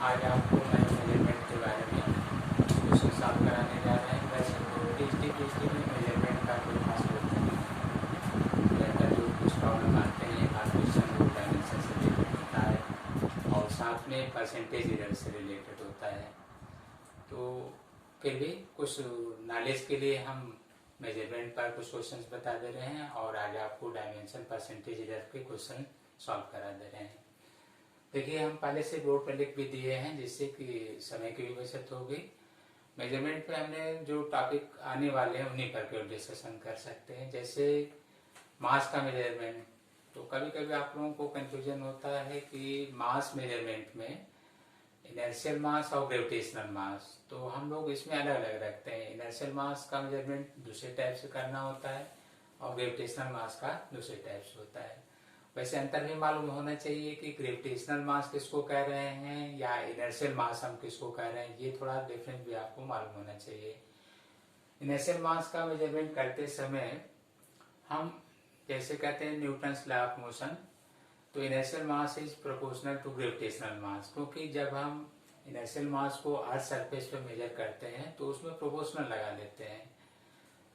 आज आपको मैं मेजरमेंट के बारे में क्वेश्चन सॉल्व कराने जा रहे हैं। वैसे तो पीएचडी में मेजरमेंट का कोई खास रोल नहीं है, जो कुछ प्रॉब्लम आते हैं हर क्वेश्चन वो डायमेंशन से रिलेटेड होता है और साथ में परसेंटेज एरर से रिलेटेड होता है। तो फिर भी कुछ नॉलेज के लिए हम मेजरमेंट पर कुछ क्वेश्चंस बता दे रहे हैं और आज आपको डायमेंशन परसेंटेज एरर के क्वेश्चन सॉल्व करा दे रहे हैं। देखिए, हम पहले से बोर्ड पर लिख भी दिए हैं जिससे कि समय की भी बचत होगी। मेजरमेंट पे हमने जो टॉपिक आने वाले हैं उन्हीं पर केवल डिस्कशन कर सकते हैं। जैसे मास का मेजरमेंट, तो कभी कभी आप लोगों को कंफ्यूजन होता है कि मास मेजरमेंट में इनर्शियल मास और ग्रेविटेशनल मास, तो हम लोग इसमें अलग अलग रखते हैं। इनर्शियल मास का मेजरमेंट दूसरे टाइप से करना होता है और ग्रेविटेशनल मास का दूसरे टाइप से होता है। वैसे अंतर भी मालूम होना चाहिए कि ग्रेविटेशनल मास किसको कह रहे हैं या इनर्शियल मास हम किसको कह रहे हैं, ये थोड़ा डिफरेंस भी आपको मालूम होना चाहिए। इनर्शियल मास का मेजरमेंट करते समय हम जैसे कहते हैं न्यूटन्स लॉ ऑफ मोशन, तो inertial mass is proportional to gravitational mass, क्योंकि जब हम इनर्शियल मास को अर्थ सरफेस पे मेजर करते हैं तो उसमें प्रोपोर्शनल लगा लेते हैं।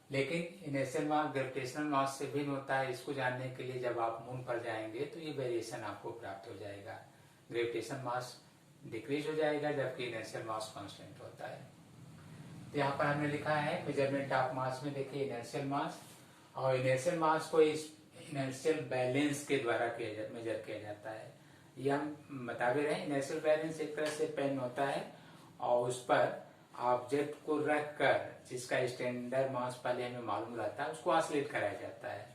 लेकिन इनर्शियल मास ग्रेविटेशनल मास से भिन्न होता है। इसको जानने के लिए जब आप मून पर जाएंगे तो ये वेरिएशन आपको प्राप्त हो जाएगा। ग्रेविटेशन मास डिक्रीज हो जाएगा जबकि इनर्शियल मास कांस्टेंट होता है। तो यहाँ पर हमने लिखा है मेजरमेंट ऑफ मास में, देखिए इनर्शियल मास, और इनर्शियल मास को इस इनर्शियल बैलेंस के द्वारा मेजर किया जाता है। ये हम बता भी रहे हैं। इनर्शियल बैलेंस एक तरह से पेन होता है और उस पर ऑब्जेक्ट को रख कर जिसका स्टैंडर्ड मास पहले हमें मालूम रहता है उसको ऑसिलेट कराया जाता है,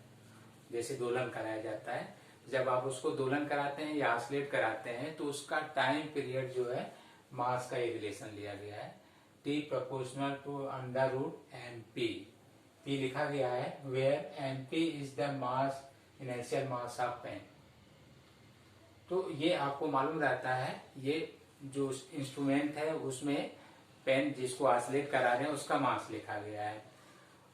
जैसे दोलन कराया जाता है। जब आप उसको दोलन कराते हैं या ऑसिलेट कराते हैं तो उसका टाइम पीरियड जो है मास का ये रिलेशन लिया गया है, T proportional to under root M P. P लिखा गया है where M P is the mass inertial mass of pen. तो ये आपको मालूम रहता है, ये जो इंस्ट्रूमेंट है उसमें पेन जिसको ऑसिलेट करा रहे हैं उसका मास लिखा गया है।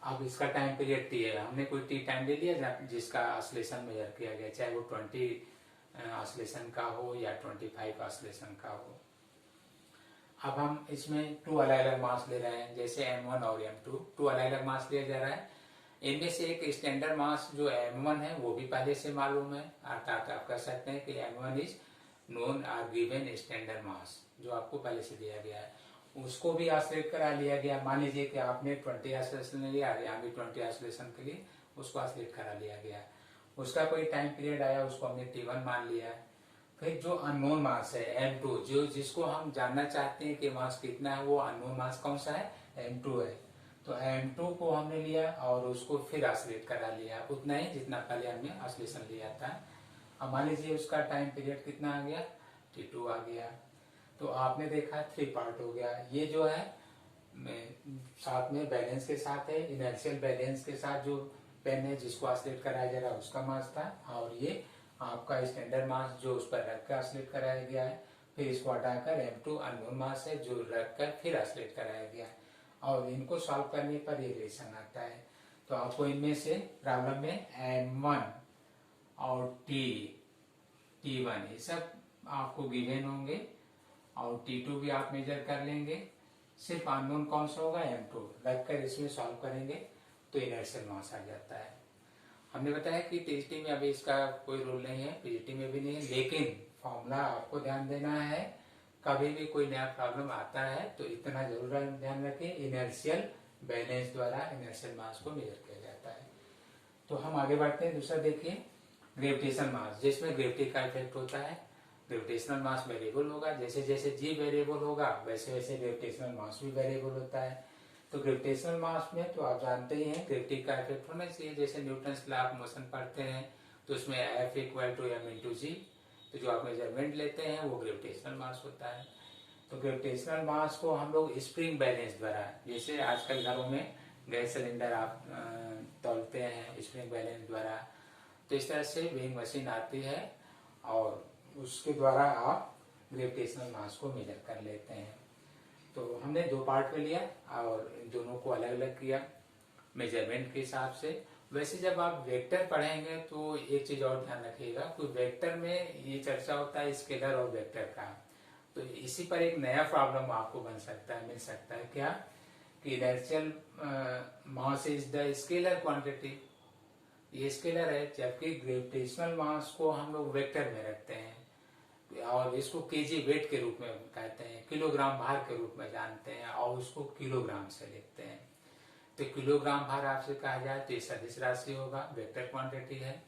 अब इसका टाइम पीरियड टी है, हमने कोई टी टाइम ले लिया जिसका ऑसिलेशन मेजर किया गया, चाहे वो 20 ऑसिलेशन का हो या 25 ऑसिलेशन का हो। अब हम इसमें 2 अलग अलग मास ले रहे हैं, जैसे M1 और M2, 2 अलग अलग मास लिया जा रहा है। इनमें से एक स्टैंडर्ड मास जो M1 है वो भी पहले से मालूम है, अर्थात आप कह सकते हैं कि M1 is known or given standard mass, जो आपको पहले से दिया गया है। उसको भी ऑसिलेट करा लिया गया। मान लीजिए कि आपने 20 ऑसिलेशन लिया, यहाँ भी 20 ऑसिलेशन के लिए उसको ऑसिलेट करा लिया गया। उसका कोई टाइम पीरियड आया, उसको हमने T1 मान लिया। फिर जो अननोन मास है M2, जो जिसको हम जानना चाहते हैं कि मास कितना है, वो अननोन मास कौन सा है, M2 है। तो M2 को हमने लिया और उसको फिर ऑसिलेट करा लिया, उतना ही जितना पहले हमने ऑसिलेशन लिया था। अब मान लीजिए उसका टाइम पीरियड कितना आ गया, T2 आ गया। तो आपने देखा 3 पार्ट हो गया। ये जो है साथ में बैलेंस के साथ है, इनर्शियल बैलेंस के साथ जो पेन है जिसको ऑसिलेट कराया जा रहा है उसका मास था, और ये आपका स्टैंडर्ड मास जो उस पर रख कर ऑसिलेट कराया गया है। फिर इसको हटाकर M2 अननोन मास है जो रख कर फिर ऑसिलेट कराया गया है, और इनको सॉल्व करने पर ये रिलेशन आता है। तो आपको इनमें से प्रॉब्लम में M1 और T1 ये सब आपको गिवन होंगे, और T2 भी आप मेजर कर लेंगे। सिर्फ अननोन कौन सा होगा, M2 रखकर इसमें सॉल्व करेंगे तो इनर्शियल मास आ जाता है। हमने बताया कि टीजीटी में अभी इसका कोई रोल नहीं है, पीजीटी में भी नहीं है, लेकिन फॉर्मूला आपको ध्यान देना है। कभी भी कोई नया प्रॉब्लम आता है तो इतना जरूर ध्यान रखें, इनर्शियल बैलेंस द्वारा इनर्शियल मास को मेजर किया जाता है। तो हम आगे बढ़ते हैं। दूसरा देखिए ग्रेविटेशनल मास, जिसमें ग्रेविटी का इफेक्ट होता है। ग्रेविटेशनल मास वेरिएबल होगा, जैसे जैसे जी वेरिएबल होगा वैसे वैसे ग्रेविटेशनल मास भी वेरिएबल होता है। तो ग्रेविटेशनल मास में तो आप जानते ही हैं ग्रेविटी का इफेक्ट होना चाहिए। जैसे न्यूटन्स लॉ ऑफ मोशन पढ़ते हैं तो उसमें F इक्वल टू m/g, तो जो आप मेजरमेंट लेते हैं वो ग्रेविटेशनल मास होता है। तो ग्रेविटेशनल मास को हम लोग स्प्रिंग बैलेंस द्वारा, जैसे आजकल घरों में गैस सिलेंडर आप तोलते हैं स्प्रिंग बैलेंस द्वारा, तो इस तरह से वेइंग मशीन आती है और उसके द्वारा आप ग्रेविटेशनल मास को मेजर कर लेते हैं। तो हमने 2 पार्ट में लिया और इन दोनों को अलग अलग किया मेजरमेंट के हिसाब से। वैसे जब आप वेक्टर पढ़ेंगे तो एक चीज और ध्यान रखिएगा, कोई वेक्टर में ये चर्चा होता है स्केलर और वेक्टर का। तो इसी पर एक नया प्रॉब्लम आपको बन सकता है, मिल सकता है, क्या कि inertial mass is the scalar quantity, ये स्केलर है, जबकि ग्रेविटेशनल मास को हम लोग वेक्टर में रखते हैं और इसको केजी वेट के रूप में कहते हैं, किलोग्राम भार के रूप में जानते हैं और उसको किलोग्राम से लिखते हैं। तो किलोग्राम भार आपसे कहा जाए तो ये सदिश राशि होगा, वेक्टर क्वांटिटी है,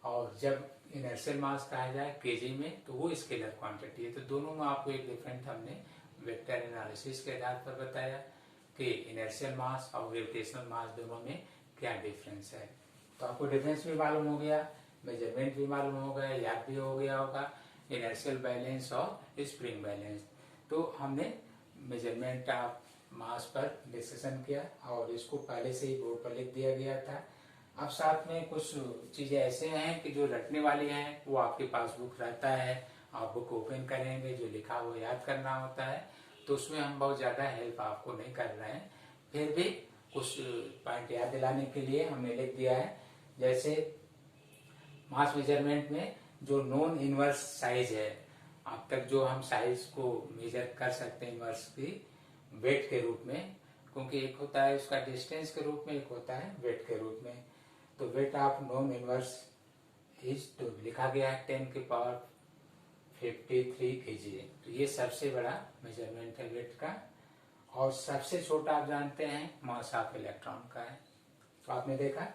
और जब इनर्शियल मास कहा जाए केजी में तो वो स्केलर क्वांटिटी है। तो दोनों में आपको एक डिफरेंट हमने वेक्टर एनालिसिस के आधार पर बताया कि इनर्शियल मास और ग्रेविटेशनल मास दोनों में क्या डिफरेंस है। तो आपको डिफरेंस भी मालूम हो गया, मेजरमेंट भी मालूम हो गया, याद भी हो गया होगा, इनर्शियल बैलेंस और स्प्रिंग बैलेंस। तो हमने मेजरमेंट ऑफ मास पर डिस्कशन किया और इसको पहले से ही बोर्ड पर लिख दिया गया था। अब साथ में कुछ चीजें ऐसे हैं कि जो रटने वाली हैं, वो आपके पास बुक रहता है, आप बुक ओपन करेंगे, जो लिखा वो याद करना होता है, तो उसमें हम बहुत ज्यादा हेल्प आपको नहीं कर रहे हैं, फिर भी कुछ पॉइंट याद दिलाने के लिए हमने लिख दिया है। जैसे मास मेजरमेंट में जो नॉन इनवर्स साइज है, अब तक जो हम साइज को मेजर कर सकते हैं इनवर्स की वेट के रूप में, क्योंकि एक होता है उसका डिस्टेंस के रूप में, एक होता है वेट के रूप में। तो weight of non inverse is तो लिखा गया है 10 की पावर 53 kg। तो ये सबसे बड़ा मेजरमेंट है वेट का, और सबसे छोटा आप जानते हैं मास ऑफ इलेक्ट्रॉन का है। तो आपने देखा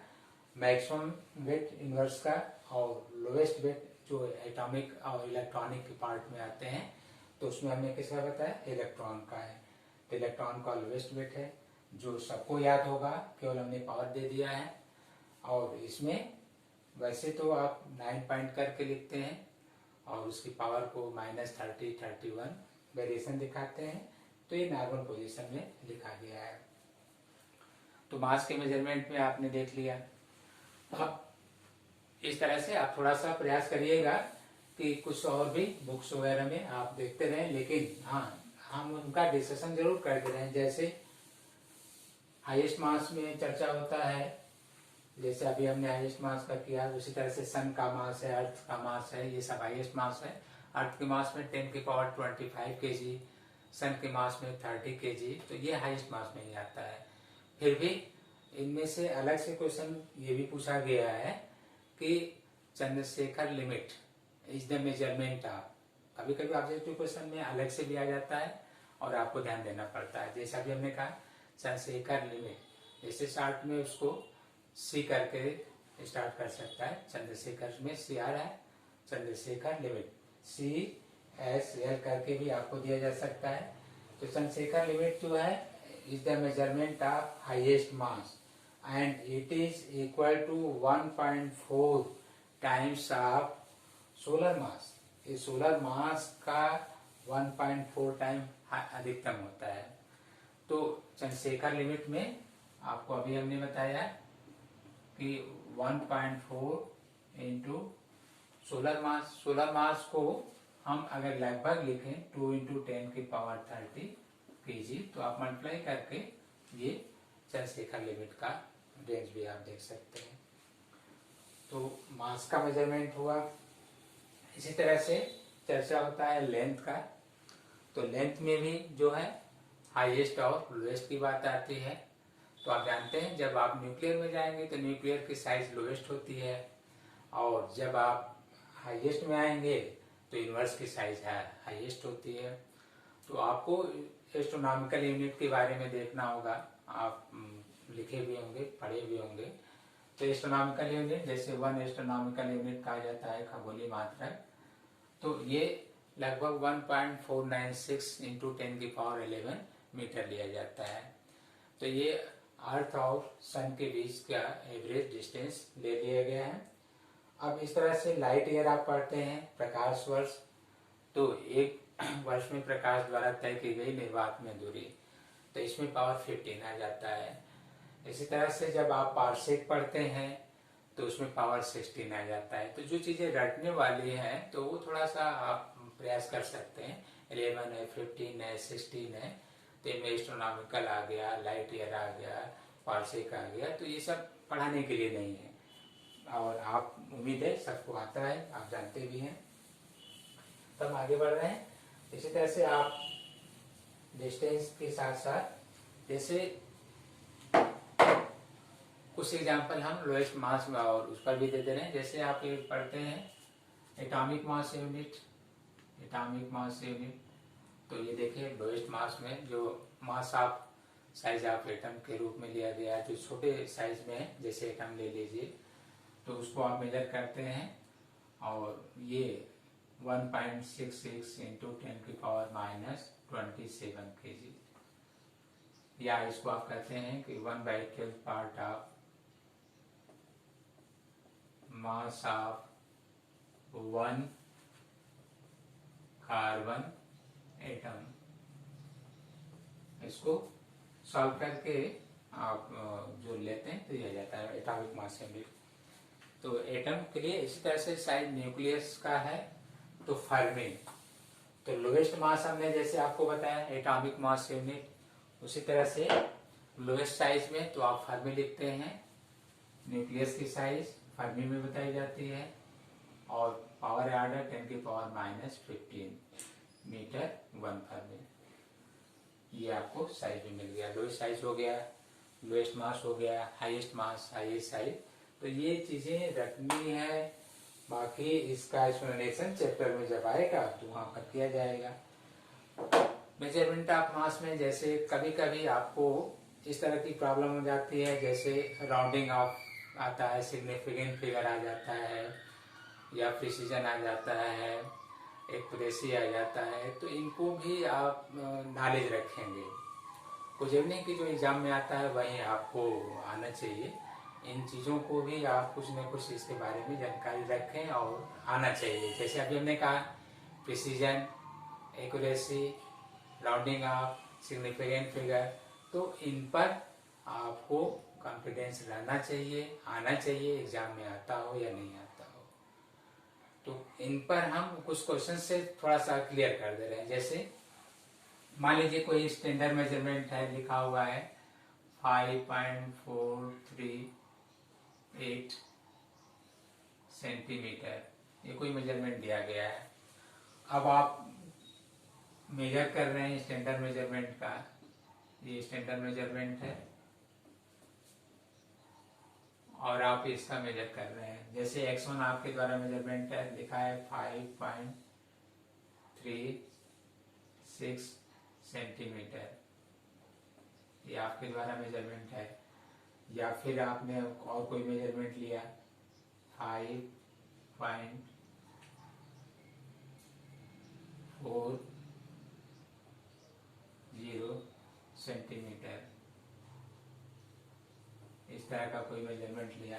मैक्सिमम वेट इनवर्स का और लोवेस्ट वेट जो एटॉमिक और इलेक्ट्रॉनिक के पार्ट में आते हैं, तो उसमें हमने किसका बताया, इलेक्ट्रॉन का है। तो इलेक्ट्रॉन का लोवेस्ट वेट है, जो सबको याद होगा, केवल हमने पावर दे दिया है। और इसमें वैसे तो आप 9 पॉइंट करके लिखते हैं और उसकी पावर को -30, 31 वेरिएशन दिखाते हैं, तो ये नॉर्मल पोजीशन में लिखा गया है। तो मास के मेजरमेंट में आपने देख लिया। अब इस तरह से आप थोड़ा सा प्रयास करिएगा कि कुछ और भी बुक्स वगैरह में आप देखते रहें, लेकिन हाँ हम उनका डिस्कशन जरूर करते रहें। जैसे हाईएस्ट मास में चर्चा होता है, जैसे अभी हमने हाईएस्ट मास का किया, उसी तरह से सन का मास है, अर्थ का मास है, ये सब हाईएस्ट मास है। अर्थ के मास में 10 की पावर 25 kg, सन के मास में 30 kg, तो ये हाईएस्ट मास में ही आता है। फिर भी इनमें से अलग से क्वेश्चन ये भी पूछा गया है कि Chandrashekhar limit is the measurement of, कभी कभी ऑब्जेक्टिव क्वेश्चन में अलग से भी आ जाता है और आपको ध्यान देना पड़ता है। जैसा भी हमने कहा चंद्रशेखर लिमिट, जैसे स्टार्ट में उसको सी करके स्टार्ट कर सकता है, चंद्रशेखर में सी आ रहा है, चंद्रशेखर लिमिट CSL करके भी आपको दिया जा सकता है। तो चंद्रशेखर लिमिट जो है is the measurement of highest mass and it is equal to 1.4 times of solar mass. ये सोलर मास का 1.4 टाइम अधिकतम होता है। तो चंद्रशेखर लिमिट में आपको अभी हमने बताया कि 1.4 इंटू सोलर मास को हम अगर लगभग लिखें 2 इंटू 10 की पावर 30 kg, तो आप मल्टीप्लाई करके ये चंद्रशेखर लिमिट का रेंज भी आप देख सकते हैं। तो मास का मेजरमेंट हुआ। इसी तरह से चर्चा होता है लेंथ का। तो लेंथ में भी जो है हाईएस्ट और लोएस्ट की बात आती है। तो आप जानते हैं जब आप न्यूक्लियर में जाएंगे तो न्यूक्लियर की साइज लोएस्ट होती है, और जब आप हाईएस्ट में आएंगे तो इनवर्स की साइज हाईएस्ट होती है। तो आपको एस्ट्रोनॉमिकल यूनिट के बारे में देखना होगा, आप लिखे भी होंगे, पढ़े भी होंगे। तो एस्ट्रोनॉमिकल यूनिट जैसे 1 एस्ट्रोनॉमिकल यूनिट कहा जाता है खगोलीय मात्रक, तो ये लगभग 1.496 इंटू 10 की पावर 11 मीटर लिया जाता है। तो ये अर्थ और सन के बीच का एवरेज डिस्टेंस ले लिया गया है। अब इस तरह से लाइट ईयर आप पढ़ते हैं, प्रकाश वर्ष, तो एक वर्ष में प्रकाश द्वारा तय की गई निर्वात में दूरी, तो इसमें पावर 15 आ जाता है। इसी तरह से जब आप पारसेक पढ़ते हैं तो उसमें पावर 16 आ जाता है। तो जो चीजें रटने वाली हैं तो वो थोड़ा सा आप प्रयास कर सकते हैं। 11 है, 15 है, 16 है, तो इनमें एस्ट्रोनॉमिकल आ गया, लाइट ईयर आ गया, पारसेक आ गया, तो ये सब पढ़ाने के लिए नहीं है। और आप उम्मीद है सबको आता है, आप जानते भी हैं। तब आगे बढ़ रहे हैं। इसी तरह से आप डिस्टेंस के साथ साथ जैसे कुछ एग्जांपल हम लोएस्ट मास और उस पर भी दे दे रहे हैं। जैसे आप ये पढ़ते हैं atomic mass unit, atomic mass unit. तो ये देखिए लोएस्ट मास में जो mass of size of atom के रूप में लिया गया है, जो छोटे साइज में है, जैसे एटम ले लीजिए तो उसको आप मेजर करते हैं और ये 1.66 इंटू 10⁻⁻27 kg, या इसको आप कहते हैं कि 1/12 part of mass of 1 carbon atom. इसको सॉल्व करके आप जो लेते हैं तो यह जाता है एटॉमिक मास यूनिट। तो एटम के लिए इसी तरह से साइज न्यूक्लियस का है तो फर्मी। तो लोएस्ट मास हमने जैसे आपको बताया एटॉमिक मास यूनिट, उसी तरह से लोएस्ट साइज में तो आप फर्मी लिखते हैं। न्यूक्लियस की साइज फर्मी में बताई जाती है और पावर ऑर्डर 10⁻⁻15 मीटर 1 फर्मी। ये आपको साइज में मिल गया। लोएस्ट साइज हो गया, लोएस्ट मास हो गया, हाईएस्ट मास, हाईएस्ट साइज। तो ये चीजें रखनी है। बाकी इसका एक्सप्लेनेशन चैप्टर में जब आएगा तो वहां पर किया जाएगा। मेजरमेंट ऑफ मास में जैसे कभी कभी आपको इस तरह की प्रॉब्लम हो जाती है, जैसे राउंडिंग ऑफ आता है, सिग्निफिकेंट फिगर आ जाता है, या प्रिसीजन आ जाता है, एक्यूरेसी आ जाता है। तो इनको भी आप नॉलेज रखेंगे। कुछ नहीं कि जो एग्जाम में आता है वही आपको आना चाहिए। इन चीज़ों को भी आप कुछ न कुछ इसके बारे में जानकारी रखें और आना चाहिए। जैसे अभी हमने कहा precision, accuracy, rounding off, significant figure, तो इन पर आपको कॉन्फिडेंस रहना चाहिए, आना चाहिए, एग्जाम में आता हो या नहीं आता हो। तो इन पर हम कुछ क्वेश्चन से थोड़ा सा क्लियर कर दे रहे हैं। जैसे मान लीजिए कोई स्टैंडर्ड मेजरमेंट है, लिखा हुआ है 5.438 सेंटीमीटर, ये कोई मेजरमेंट दिया गया है। अब आप मेजर कर रहे हैं स्टैंडर्ड मेजरमेंट का, ये स्टैंडर्ड मेजरमेंट है और आप इसका मेजर कर रहे हैं। जैसे x1 आपके द्वारा मेजरमेंट है, लिखा है 5.36 सेंटीमीटर, ये आपके द्वारा मेजरमें't है। या फिर आपने और कोई मेजरमेंट लिया 5.40 सेंटीमीटर, इस तरह का कोई मेजरमेंट लिया।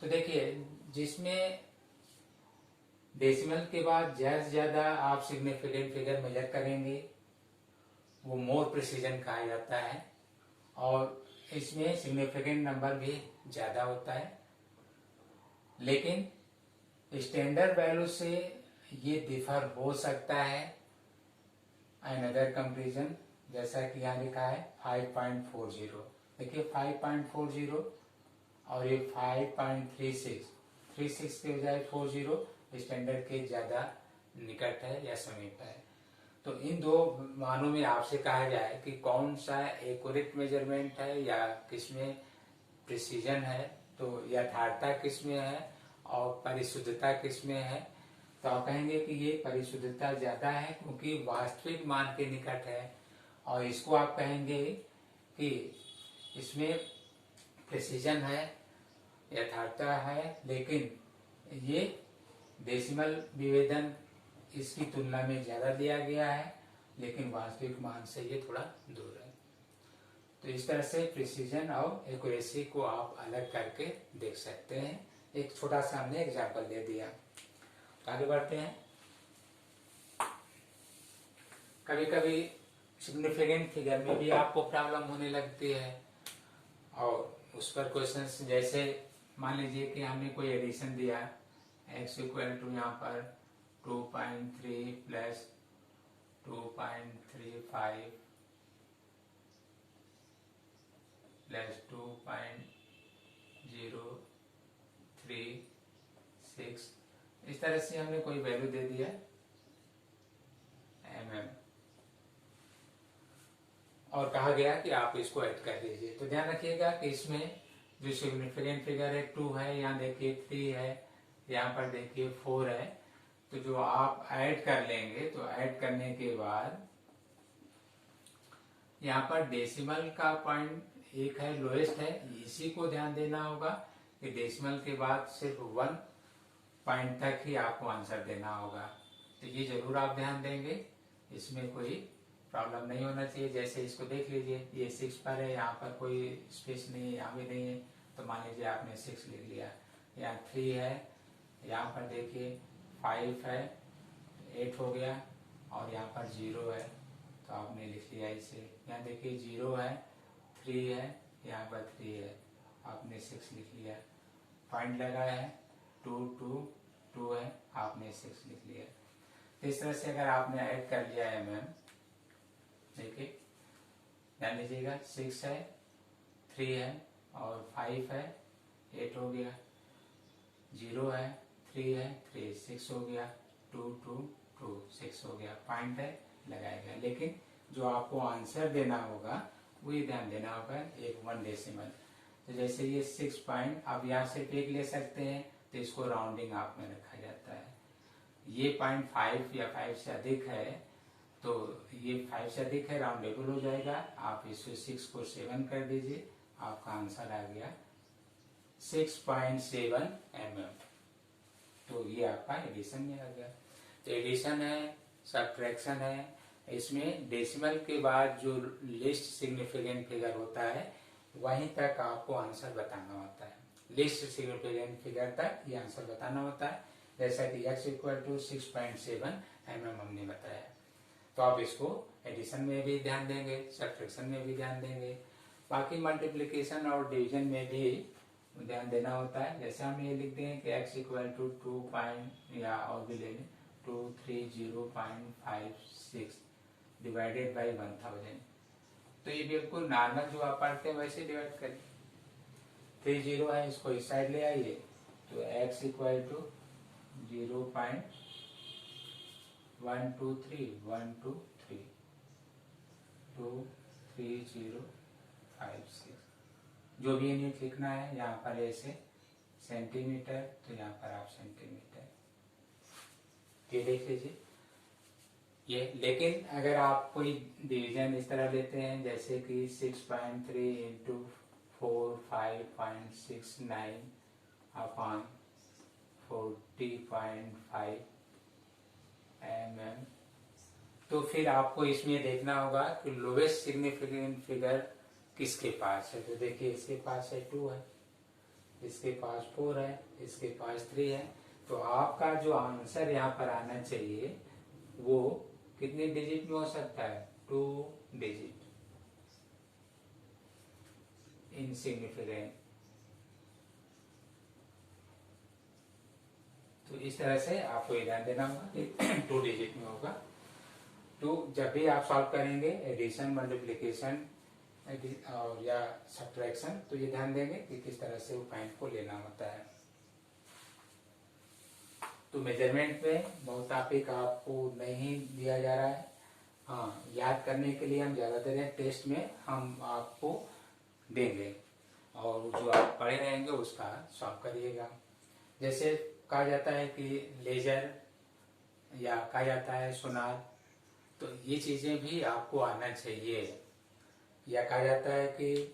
तो देखिए जिसमें डेसिमल के बाद ज्यादा से ज्यादा आप सिग्निफिकेंट फिगर मेजर करेंगे वो मोर प्रिसीजन कहा जाता है, और इसमें सिग्निफिकेंट नंबर भी ज्यादा होता है। लेकिन स्टैंडर्ड वैल्यू से ये डिफर हो सकता है अनदर कंपैरिजन, जैसा कि यहाँ लिखा है 5.40। देखिए 5.40 और ये 5.36 के बजाय 40 स्टैंडर्ड के ज्यादा निकट है या समीप है। तो इन दो मानों में आपसे कहा जाए कि कौन सा एक्यूरेट मेजरमेंट है या किसमें प्रिसीजन है, तो यथार्थता किसमें है और परिशुद्धता किसमें है, तो आप कहेंगे कि ये परिशुद्धता ज्यादा है क्योंकि वास्तविक मान के निकट है। और इसको आप कहेंगे कि इसमें प्रिसीजन है, यथार्थता है, लेकिन ये डेसिमल विभेदन इसकी तुलना में ज्यादा दिया गया है, लेकिन वास्तविक मान से ये थोड़ा दूर है। तो इस तरह से प्रिसीजन और एक्यूरेसी को आप अलग करके देख सकते हैं। एक छोटा सा हमने एग्जाम्पल दे दिया। आगे बढ़ते हैं। कभी कभी सिग्निफिकेंट फिगर में भी आपको प्रॉब्लम होने लगती है और उस पर क्वेश्चंस, जैसे मान लीजिए कि हमने कोई एडिशन दिया x इक्वल टू यहाँ पर 2.3 प्लस 2.35 प्लस 2.036, इस तरह से हमने कोई वैल्यू दे दिया। और कहा गया कि आप इसको ऐड कर लीजिए। तो ध्यान रखिएगा कि इसमें जो सिग्निफिकेंट फिगर है 2 है, यहाँ देखिए 3 है, यहाँ पर देखिए 4 है। तो जो आप ऐड कर लेंगे, तो ऐड करने के बाद यहाँ पर डेसिमल का पॉइंट एक है, लोएस्ट है, इसी को ध्यान देना होगा कि डेसिमल के बाद सिर्फ 1 पॉइंट तक ही आपको आंसर देना होगा। तो ये जरूर आप ध्यान देंगे, इसमें कोई प्रॉब्लम नहीं होना चाहिए। जैसे इसको देख लीजिए, ये 6 पर है, यहाँ पर कोई स्पेस नहीं है, यहाँ भी नहीं है, तो मान लीजिए आपने 6 लिख लिया। यहाँ 3 है, यहाँ पर देखिए 5 है, 8 हो गया, और यहाँ पर 0 है, तो आपने लिख लिया इसे। यहाँ देखिए 0 है, 3 है, यहाँ पर 3 है, आपने 6 लिख लिया। पॉइंट लगा है 2 2 2 है, आपने 6 लिख लिया। तो इस तरह से अगर आपने ऐड कर लिया है मैम, देखिए ध्यान लीजिएगा, 6 है, 3 है और 5 है, 8 हो गया, 0 है, 3 है, 3 6 हो गया, 2 2 2 6 हो गया, पॉइंट है, लगाया गया। लेकिन जो आपको आंसर देना होगा वही ध्यान देना होगा, एक 1 डेसिमल। तो जैसे ये 6 पॉइंट, आप यहाँ से एक ले सकते हैं, तो इसको राउंडिंग आप में रखा जाता है। ये पॉइंट 5 या 5 से अधिक है, तो ये 5 से अधिक है, राउंडेबल हो जाएगा। आप इससे 6 को 7 कर दीजिए, आपका आंसर आ गया 6.7 mm। तो ये आपका एडिशन में आ गया। तो एडिशन है, सब्ट्रैक्शन है, इसमें डेसिमल के बाद जो लिस्ट सिग्निफिकेंट फिगर होता है वहीं तक आपको आंसर बताना होता है। लिस्ट सिग्निफिकेंट फिगर तक ये आंसर बताना होता है। जैसा कि x = 6.7 mm हमने बताया। तो आप इसको एडिशन में भी ध्यान देंगे, सब्ट्रैक्शन में भी ध्यान देंगे, बाकी मल्टीप्लिकेशन और डिवीजन में भी ध्यान देना होता है। जैसे हम ये लिखते हैं कि x = 2 या और भी ले लें 230.56 डिवाइडेड बाई 1000। तो ये बिल्कुल नॉर्मल जो आप पढ़ते हैं वैसे डिवाइड करें। 3 0 है, इसको इस साइड ले आइए, तो x = 0.123 23056। जो भी यूनिट लिखना है, यहाँ पर ऐसे सेंटीमीटर, तो यहाँ पर आप सेंटीमीटर ये देख लीजिए ये। लेकिन अगर आप कोई डिवीजन इस तरह लेते हैं, जैसे कि 6.3 इंटू 45.69 अपॉन 40.5 mm, तो फिर आपको इसमें देखना होगा कि लोवेस्ट सिग्निफिकेंट फिगर किसके पास है। तो देखिए इसके पास है 2 है, इसके पास 4 है, इसके पास 3 है। तो आपका जो आंसर यहाँ पर आना चाहिए वो कितने डिजिट में हो सकता है? 2 डिजिट इनसिग्निफिकेंट। तो इस तरह से आपको ध्यान देना होगा कि 2 डिजिट में होगा। तो जब भी आप सॉल्व करेंगे एडिशन, मल्टीप्लिकेशन और या सब्ट्रैक्शन, तो ये ध्यान देंगे कि किस तरह से वो पॉइंट को लेना होता है। तो मेजरमेंट में बहुत टॉपिक आपको नहीं दिया जा रहा है। हाँ, याद करने के लिए हम ज्यादा देर टेस्ट में हम आपको देंगे, और जो आप पढ़े रहेंगे उसका सॉल्व करिएगा। जैसे कहा जाता है कि लेजर या कहा जाता है सोनार, तो ये चीजें भी आपको आना चाहिए। या कहा जाता है कि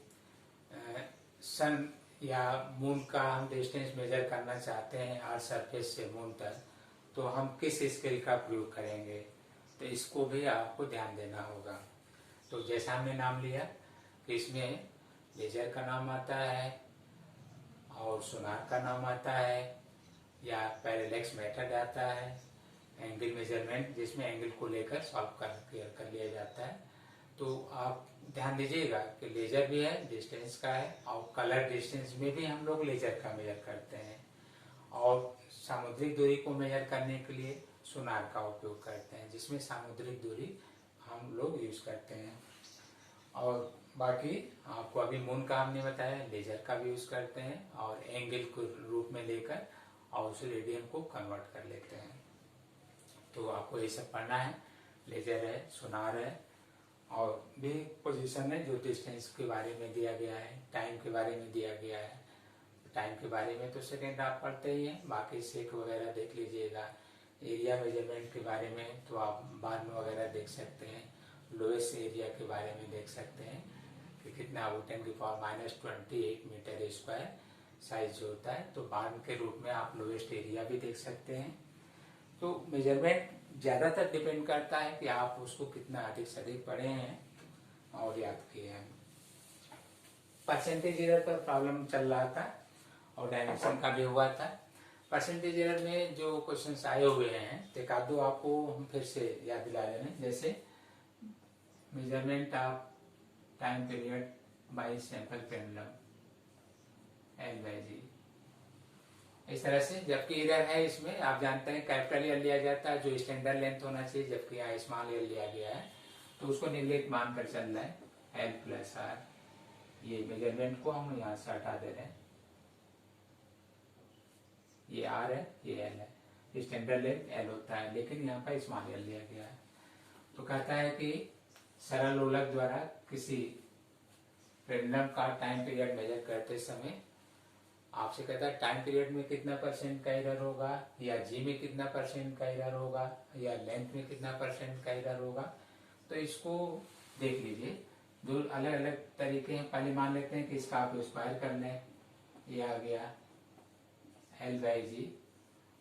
सन या मून का हम डिस्टेंस मेजर करना चाहते हैं अर्थ सरफेस से मून तक, तो हम किस स्केल का प्रयोग करेंगे, तो इसको भी आपको ध्यान देना होगा। तो जैसा हमने नाम लिया कि इसमें लेजर का नाम आता है और सोनार का नाम आता है, या पैरेलैक्स मेथड आता है, एंगल मेजरमेंट जिसमें एंगल को लेकर सॉल्व कर लिया जाता है। तो आप ध्यान दीजिएगा कि लेजर भी है, डिस्टेंस का है, और कलर डिस्टेंस में भी हम लोग लेजर का मेजर करते हैं, और सामुद्रिक दूरी को मेजर करने के लिए सोनार का उपयोग करते हैं, जिसमें सामुद्रिक दूरी हम लोग यूज करते हैं। और बाकी आपको अभी मून का हमने बताया, लेजर का भी यूज करते हैं, और एंगल को रूप में लेकर और उस रेडियन को कन्वर्ट कर लेते हैं। तो आपको ये सब पढ़ना है, लेजर है, सोनार है, और भी पोजीशन है जो डिस्टेंस के बारे में दिया गया है, टाइम के बारे में दिया गया है। टाइम के बारे में तो सेकेंड आप पढ़ते ही हैं, बाकी सेक वगैरह देख लीजिएगा। एरिया मेजरमेंट के बारे में तो आप बाद में वगैरह देख सकते हैं। लोएस्ट एरिया के बारे में देख सकते हैं कि कितना वो 10⁻⁻28 मीटर स्क्वायर साइज जो होता है, तो बार्न के रूप में आप लोएस्ट एरिया भी देख सकते हैं। तो मेजरमेंट ज़्यादातर डिपेंड करता है कि आप उसको कितना अधिक से अधिक पढ़े हैं और याद किए हैं। परसेंटेज एरर पर प्रॉब्लम चल रहा था और डायमेंशन का भी हुआ था। परसेंटेज एरर में जो क्वेश्चंस आए हुए हैं एक आध दो आपको हम फिर से याद दिला रहे हैं। जैसे measurement of time period by sample pendulum L/G, इस तरह से। जबकि एरर है इसमें, आप जानते हैं कैपिटल एल लिया जाता है जो स्टैंडर्ड लेंथ होना चाहिए, जबकि यहाँ स्मॉल एल लिया गया है, तो उसको निगलेक्ट मानकर चल रहा है L+R। ये मेजरमेंट को हम यहाँ से हटा दे रहे हैं, ये R है, ये L है। स्टैंडर्ड लेंथ L होता है, लेकिन यहाँ पर स्मॉल एल लिया गया है। तो कहता है कि सरल लोलक द्वारा किसी पेंडुलम का टाइम पीरियड मेजर करते समय आपसे कहता है टाइम पीरियड में कितना % का एरर होगा, या जी में कितना % का एरर होगा, या लेंथ में कितना % का एरर होगा। तो इसको देख लीजिए, दो अलग अलग तरीके हैं। पहले मान लेते हैं कि इसका आप स्क्वायर कर लें, ये आ गया L/G,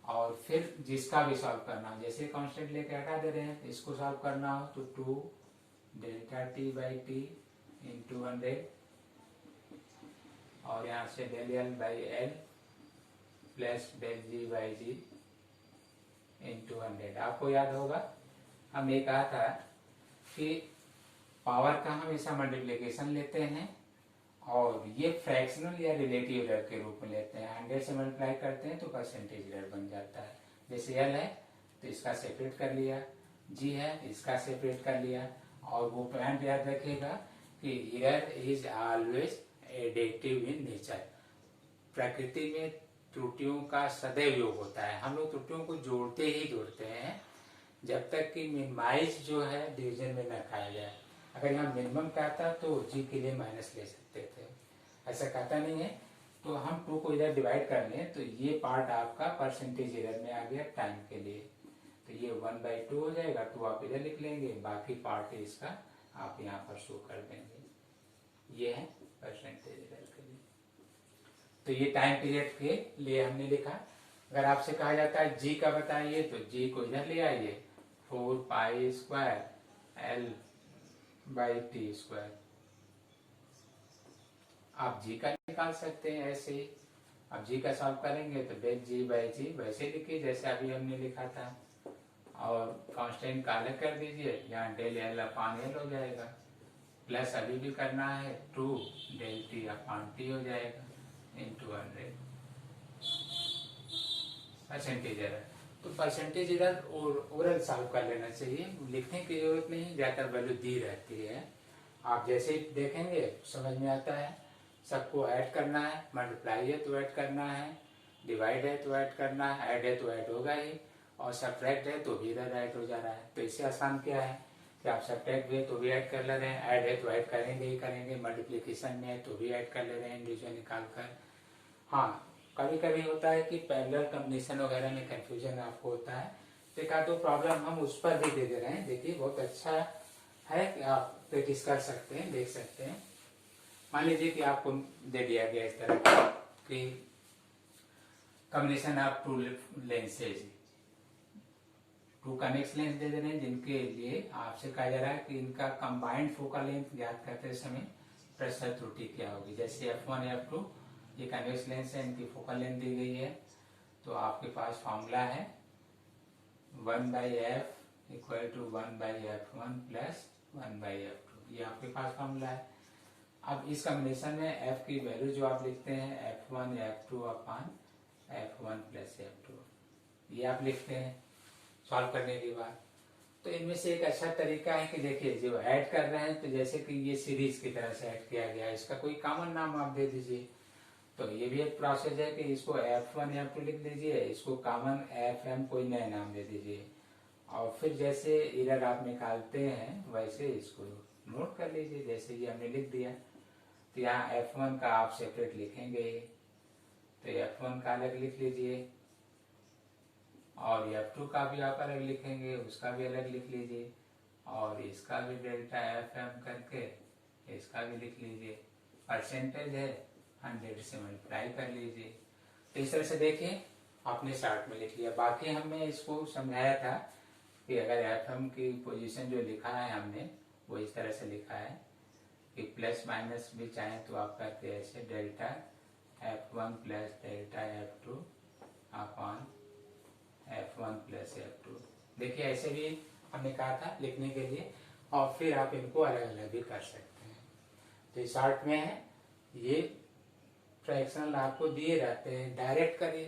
और फिर जिसका भी सॉल्व करना हो, जैसे कांस्टेंट लेके हटा दे रहे हैं, इसको सॉल्व करना हो तो 2Δt/t × 100, और यहाँ से ΔL/L प्लस ΔG/G × 100। आपको याद होगा हमने कहा था कि पावर का हमेशा मल्टीप्लिकेशन लेते हैं और ये फ्रैक्शनल या रिलेटिव एरर के रूप में लेते हैं। 100 से मल्टीप्लाई करते हैं तो परसेंटेज एरर बन जाता है। जैसे L है तो इसका सेपरेट कर लिया, G है इसका सेपरेट कर लिया, और वो पॉइंट याद रखिएगा कि error is always additive in nature. प्रकृति में त्रुटियों का सदैव योग होता है। हम लोग त्रुटियों को जोड़ते ही जोड़ते हैं जब तक कि मिनिमाइज जो है डिवीजन में न खाया जाए। अगर यहाँ मिनिमम कहता तो जी के लिए माइनस ले सकते थे, ऐसा कहता नहीं है। तो हम 2 को इधर डिवाइड कर लें तो ये पार्ट आपका परसेंटेज एरर में आ गया टाइम के लिए, तो ये 1/2 हो जाएगा। 2 आप इधर लिख लेंगे, बाकी पार्ट इसका आप यहाँ पर शो कर देंगे। ये है परसेंटेज एरर के लिए। तो ये टाइम पीरियड के लिए हमने लिखा। अगर आपसे कहा जाता है जी का बताइए तो जी को इधर ले आइए, 4π² L/T²। आप जी का निकाल सकते हैं ऐसे ही। अब जी का सॉल्व करेंगे तो ΔG/G वैसे लिखिए जैसे अभी हमने लिखा था, और कांस्टेंट का अलग कर दीजिए, यहाँ ΔL/L हो जाएगा, प्लस अभी भी करना है 2Δt/t हो जाएगा × 100 परसेंटेज एरर। तो परसेंटेज एरर ओरल सॉल्व कर लेना चाहिए, लिखने की जरूरत नहीं, ज्यादातर वैल्यू दी रहती है। आप जैसे देखेंगे समझ में आता है। सबको ऐड करना है, मल्टीप्लाई है तो ऐड करना है, डिवाइड है तो ऐड करना है, ऐड है तो ऐड होगा ही, और सब्ट्रैक्ट है तो भी इधर ऐड हो जा रहा है। तो इससे आसान क्या है कि आप सब्ट्रैक्ट भी है तो भी ऐड कर ले रहे हैं, ऐड है तो ऐड करेंगे ही करेंगे, मल्टीप्लिकेशन में है तो भी ऐड कर ले रहे हैं डिवीजन निकाल कर। हाँ, कभी कभी होता है कि पैरेलल कॉम्बिनेशन वगैरह में कंफ्यूजन आपको होता है, तो एक आध दो प्रॉब्लम हम उस पर भी दे दे रहे हैं। देखिए बहुत अच्छा है कि आप प्रैक्टिस कर सकते हैं, देख सकते हैं। मान लीजिए कि आपको दे दिया गया इस तरह कि combination of 2 lenses, 2 connects lens दे रहे हैं जिनके लिए आपसे कहा जा रहा है कि इनका कंबाइंड फोकल लेंथ ज्ञात करते समय प्रेशर त्रुटि क्या होगी। जैसे F1 F2 ये कन्वेक्स लेंस है, इनकी फोकल लेंथ दी गई है। तो आपके पास फॉर्मूला है 1/F = 1/F1 + 1/F2, ये आपके पास फॉर्मूला है। अब इस कॉम्बिनेशन में F की वैल्यू जो आप लिखते हैं F1 F2/F1 + F2, ये आप लिखते हैं सॉल्व करने के बाद। तो इनमें से एक अच्छा तरीका है कि देखिए जो ऐड कर रहे हैं तो जैसे कि ये सीरीज की तरह से ऐड किया गया है, इसका कोई कॉमन नाम आप दे दीजिए। तो ये भी एक प्रोसेस है कि इसको F1 F2 लिख लीजिए, इसको कॉमन FM कोई नया नाम दे दीजिए, और फिर जैसे एरर आप निकालते हैं वैसे इसको नोट कर लीजिए। जैसे ये हमने लिख दिया, तो यहाँ F1 का आप सेपरेट लिखेंगे, तो F1 का अलग लिख लीजिए, और F2 का भी आप अलग लिखेंगे, उसका भी अलग लिख लीजिए, और इसका भी डेल्टा FM करके इसका भी लिख लीजिए। परसेंटेज है 100 से मल्टीप्लाई कर लीजिए। तो इस तरह से देखिए आपने चार्ट में लिख लिया। बाकी हमने इसको समझाया था कि अगर FM की पोजीशन जो लिखा है हमने वो इस तरह से लिखा है कि प्लस माइनस भी चाहें तो आप करते ऐसे delta F1 plus delta F2 upon F1 plus F2। देखिए ऐसे भी हमने कहा था लिखने के लिए, और फिर आप इनको अलग अलग भी कर सकते हैं। तो इस चार्ट में है ये फ्रैक्शनल आपको दिए रहते हैं, डायरेक्ट करिए।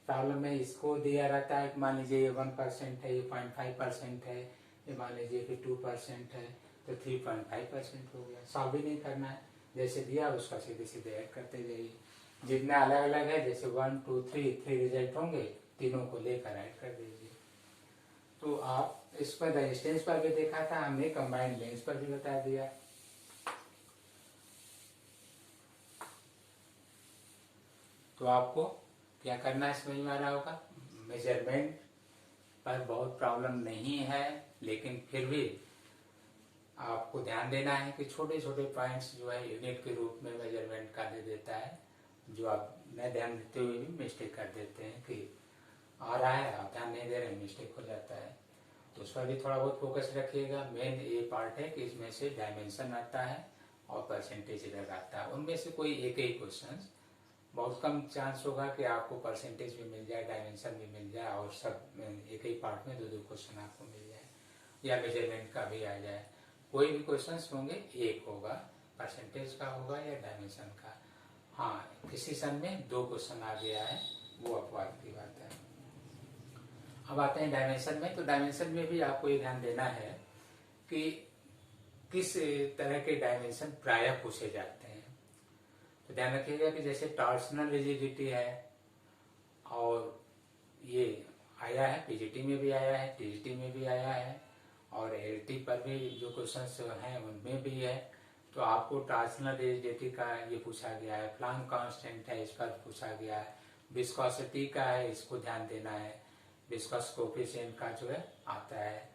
प्रॉब्लम में इसको दिया रहता है, मान लीजिए ये 1% है, ये 0.5% है, ये मान लीजिए कि 2% है, तो 3.5% हो गया। सॉल्व भी नहीं करना है, जैसे दिया उसका सीधे सीधे ऐड करते जाइए। जितना अलग अलग है, जैसे 1 2 3 रिजल्ट होंगे, तीनों को लेकर ऐड कर दीजिए। तो आप इस पर रेजिस्टेंस पर भी देखा था हमने, कंबाइंड लेंस पर भी बता दिया। तो आपको क्या करना है समझ में आ रहा होगा। मेजरमेंट पर बहुत प्रॉब्लम नहीं है, लेकिन फिर भी आपको ध्यान देना है कि छोटे छोटे पॉइंट्स जो है यूनिट के रूप में मेजरमेंट का दे देता है, जो आप न ध्यान देते हुए भी मिस्टेक कर देते हैं कि आ रहा है, आप ध्यान नहीं दे रहे, मिस्टेक हो जाता है। तो उस पर भी थोड़ा बहुत फोकस रखिएगा। मेन ये पार्ट है कि इसमें से डायमेंशन आता है और परसेंटेज इधर आता है। उनमें से कोई एक ही क्वेश्चन, बहुत कम चांस होगा कि आपको परसेंटेज भी मिल जाए, डायमेंशन भी मिल जाए, और सब एक ही पार्ट में दो दो क्वेश्चन आपको मिल जाए, या मेजरमेंट का भी आ जाए। कोई भी क्वेश्चन होंगे, एक होगा परसेंटेज का होगा या डायमेंशन का। हाँ, किसी सन में 2 क्वेश्चन आ गया है, वो अपवाद की बात है। अब आते हैं डायमेंशन में। तो डायमेंशन में भी आपको ये ध्यान देना है कि किस तरह के डायमेंशन प्रायः पूछे जाते हैं। तो ध्यान रखिएगा कि जैसे टॉर्सनल रिजिडिटी है, और ये आया है पीजीटी में भी आया है, टीजीटी में भी आया है, और एलटी पर भी जो क्वेश्चन हैं उनमें भी है। तो आपको टॉर्सनल रिजिडिटी का ये पूछा गया है, प्लांक कांस्टेंट है इस पर पूछा गया है, विस्कोसिटी का है, इसको ध्यान देना है, विस्कस कोफिशिएंट का जो है आता है,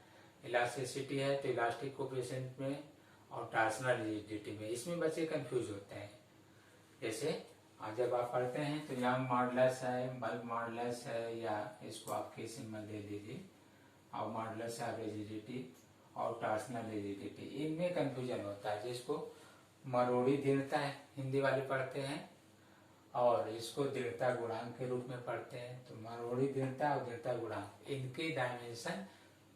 इलास्टिसिटी है तो इलास्टिक कोफिशिएंट में, और टॉर्सनल रिजिडिटी में। इसमें बच्चे कंफ्यूज होते हैं। जैसे जब आप पढ़ते हैं तो यंग मॉडुलस है, बल्क मॉडुलस है, या इसको आप के सिंबल दे दीजिए, और मॉडुलस ऑफ रिजिडिटी और टॉर्सनल रिजिडिटी, इनमें कंफ्यूजन होता है। जिसको मरोड़ी दृढ़ता है हिंदी वाले पढ़ते हैं, और इसको दृढ़ता गुणांक के रूप में पढ़ते हैं। तो मरोड़ी दृढ़ता और दृढ़ता गुणांक, इनके डायमेंशन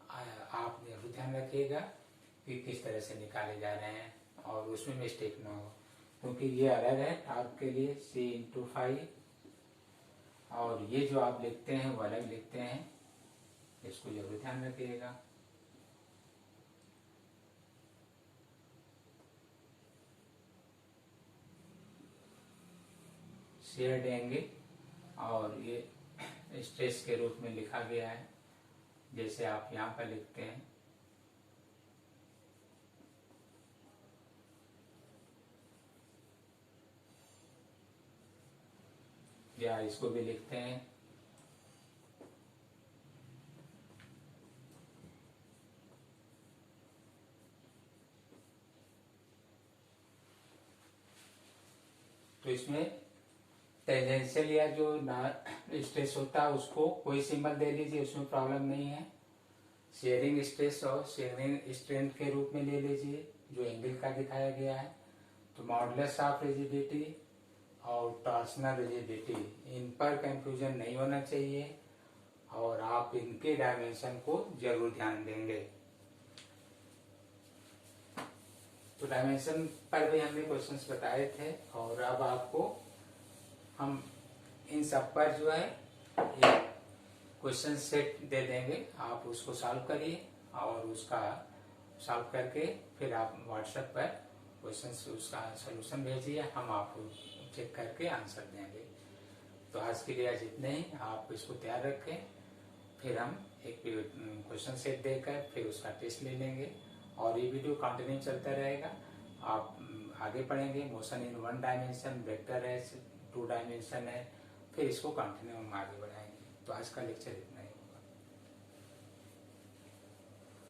आप ध्यान रखिएगा कि किस तरह से निकाले जा रहे हैं, और उसमें मिस्टेक ना हो, क्योंकि ये अलग है आपके लिए C/5, और ये जो आप लिखते हैं वो अलग लिखते हैं, इसको जरूर ध्यान रखिएगा। शेयर्ड एंगल, और ये स्ट्रेस के रूप में लिखा गया है, जैसे आप यहाँ पर लिखते हैं। या इसको भी लिखते हैं। तो इसमें टेंजेंशियल या जो स्ट्रेस होता है उसको कोई सिंबल दे लीजिए, उसमें प्रॉब्लम नहीं है। शेयरिंग स्ट्रेस और शेयरिंग स्ट्रेंथ के रूप में ले लीजिए, जो एंगल का दिखाया गया है। तो मॉडुलस ऑफ रिजिडिटी और टॉर्सनल रिजिडिटी, इन पर कंफ्यूजन नहीं होना चाहिए, और आप इनके डायमेंशन को जरूर ध्यान देंगे। तो डायमेंशन पर भी हमने क्वेश्चंस बताए थे, और अब आपको हम इन सब पर जो है एक क्वेश्चन सेट दे देंगे, आप उसको सॉल्व करिए, और उसका सॉल्व करके फिर आप व्हाट्सएप पर क्वेश्चन उसका सलूशन भेजिए, हम आपको चेक करके आंसर देंगे। तो आज के लिए जितने ही, आप इसको तैयार रखें, फिर हम एक क्वेश्चन सेट देकर फिर उसका टेस्ट ले लेंगे, और ये वीडियो कंटिन्यू चलता रहेगा। आप आगे पढ़ेंगे मोशन इन 1 डायमेंशन, वेक्टर है 2 डायमेंशन है, फिर इसको कंटिन्यू हम आगे बढ़ाएंगे। तो आज का लेक्चर इतना ही।